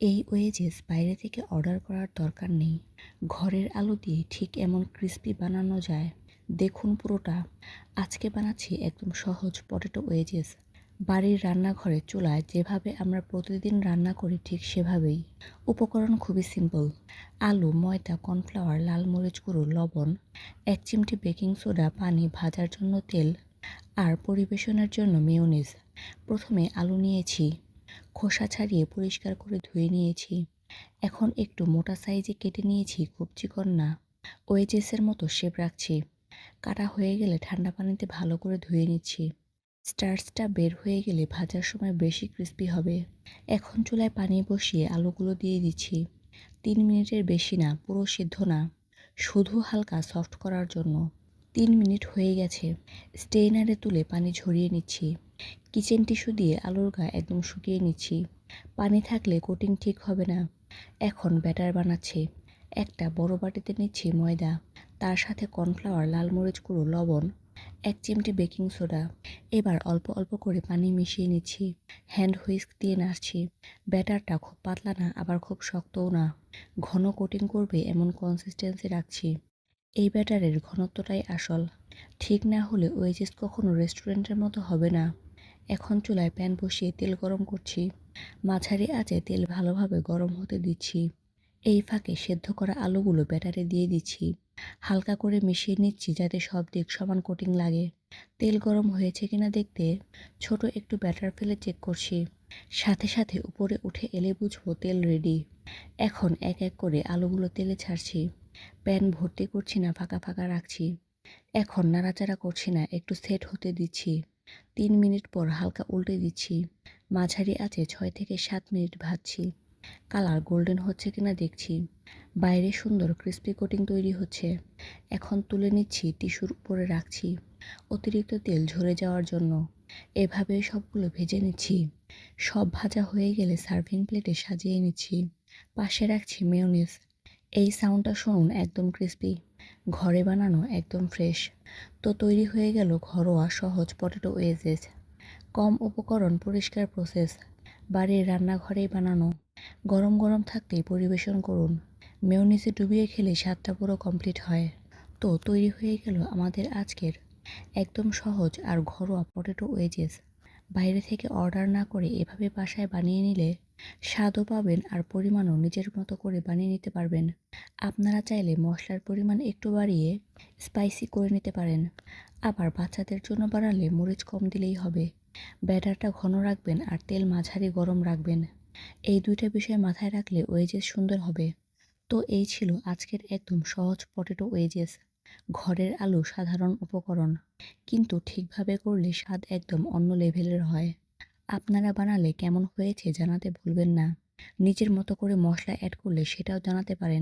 এই ওয়েজেস বাইরে থেকে অর্ডার করার দরকার নেই। ঘরের আলো দিয়ে ঠিক এমন ক্রিস্পি বানানো যায়। দেখুন পুরোটা। আজকে বানাচ্ছি একদম সহজ পটেটো ওয়েজেস। বাড়ির রান্নাঘরে চুলায় যেভাবে আমরা প্রতিদিন রান্না করি ঠিক সেভাবেই। উপকরণ খুবই সিম্পল। আলু, ময়দা, কর্নফ্লাওয়ার, লাল মরিচ গুঁড়ো, লবণ, ১ চিমটি বেকিং সোডা, পানি, ভাজার জন্য তেল আর পরিবেশনের জন্য মেয়োনিজ। প্রথমে আলু নিয়েছি, খোসা ছাড়িয়ে পরিষ্কার করে ধুয়ে নিয়েছি। এখন একটু মোটা সাইজে কেটে নিয়েছি, খুব চিকন না। ওয়েজেসের মতো শেপ রাখছি। কাটা হয়ে গেলে ঠান্ডা পানিতে ভালো করে ধুয়ে নিচ্ছি। স্টার্চটা বের হয়ে গেলে ভাজার সময় বেশি ক্রিস্পি হবে। এখন চুলায় পানি বসিয়ে আলুগুলো দিয়ে দিচ্ছি। ৩ মিনিটের বেশি না, পুরো সিদ্ধ না, শুধু হালকা সফট করার জন্য। ৩ মিনিট হয়ে গেছে। স্টেইনারে তুলে পানি ঝরিয়ে নিচ্ছি। কিচেন টিস্যু দিয়ে আলুর গা একদম শুকিয়ে নিচ্ছি। পানি থাকলে কোটিং ঠিক হবে না। এখন ব্যাটার বানাচ্ছি। একটা বড় বাটিতে নিচ্ছি ময়দা, তার সাথে কর্নফ্লাওয়ার, লাল মরিচ গুঁড়ো, লবণ, ১ চিমটি বেকিং সোডা। এবার অল্প অল্প করে পানি মিশিয়ে নিচ্ছি। হ্যান্ড হুইস্ক দিয়ে নাড়ছি। ব্যাটারটা খুব পাতলা না, আবার খুব শক্তও না। ঘন কোটিং করবে এমন কনসিস্টেন্সি রাখছি। এই ব্যাটারের ঘনত্বটাই আসল। ঠিক না হলে ওয়েজেস কখনো রেস্টুরেন্টের মতো হবে না। এখন চুলায় প্যান বসিয়ে তেল গরম করছি। মাঝারি আঁচে তেল ভালোভাবে গরম হতে দিচ্ছি। এই ফাঁকে সেদ্ধ করা আলুগুলো ব্যাটারে দিয়ে দিচ্ছি। হালকা করে মিশিয়ে নিচ্ছি যাতে সব দিক সমান কোটিং লাগে। তেল গরম হয়েছে কিনা দেখতে ছোট একটু ব্যাটার ফেলে চেক করছি। সাথে সাথে উপরে উঠে এলে বুঝবো তেল রেডি। এখন এক এক করে আলুগুলো তেলে ছাড়ছি। প্যান ভর্তি করছি না, ফাঁকা ফাঁকা রাখছি। এখন নাড়াচাড়া করছি না, একটু সেট হতে দিচ্ছি। ৩ মিনিট পর হালকা উল্টে দিচ্ছি। মাঝারি আঁচে ৬ থেকে ৭ মিনিট ভাজছি। কালার গোল্ডেন হচ্ছে কিনা দেখছি। বাইরে সুন্দর ক্রিস্পি কোটিং তৈরি হচ্ছে। এখন তুলে নিচ্ছি, টিস্যুর উপরে রাখছি অতিরিক্ত তেল ঝরে যাওয়ার জন্য। এভাবে সবগুলো ভেজে নিচ্ছি। সব ভাজা হয়ে গেলে সার্ভিং প্লেটে সাজিয়ে নিচ্ছি। পাশে রাখছি মেয়োনিজ। এই সাউন্ডটা শুনুন, একদম ক্রিস্পি, ঘরে বানানো, একদম ফ্রেশ। তো তৈরি হয়ে গেল ঘরোয়া সহজ পটেটো ওয়েজেস। কম উপকরণ, পরিষ্কার প্রসেস, বাড়ির রান্নাঘরেই বানানো। গরম গরম থাকতেই পরিবেশন করুন। মেয়োনিজে ডুবিয়ে খেলে স্বাদটা পুরো কমপ্লিট হয়। তো তৈরি হয়ে গেল আমাদের আজকের একদম সহজ আর ঘরোয়া পটেটো ওয়েজেস। বাইরে থেকে অর্ডার না করে এভাবে বাসায় বানিয়ে নিলে স্বাদও পাবেন আর পরিমাণও নিজের মতো করে বানিয়ে নিতে পারবেন। আপনারা চাইলে মশলার পরিমাণ একটু বাড়িয়ে স্পাইসি করে নিতে পারেন। আবার বাচ্চাদের জন্য বানালে মরিচ কম দিলেই হবে। ব্যাটারটা ঘন রাখবেন আর তেল মাঝারি গরম রাখবেন। এই দুইটা বিষয় মাথায় রাখলে ওয়েজেস সুন্দর হবে। তো এই ছিল আজকের একদম সহজ পটেটো ওয়েজেস। ঘরের আলু, সাধারণ উপকরণ, কিন্তু ঠিকভাবে করলে স্বাদ একদম অন্য লেভেলের হয়। আপনারা বানালে কেমন হয়েছে জানাতে ভুলবেন না। নিজের মতো করে মশলা অ্যাড করলে সেটাও জানাতে পারেন।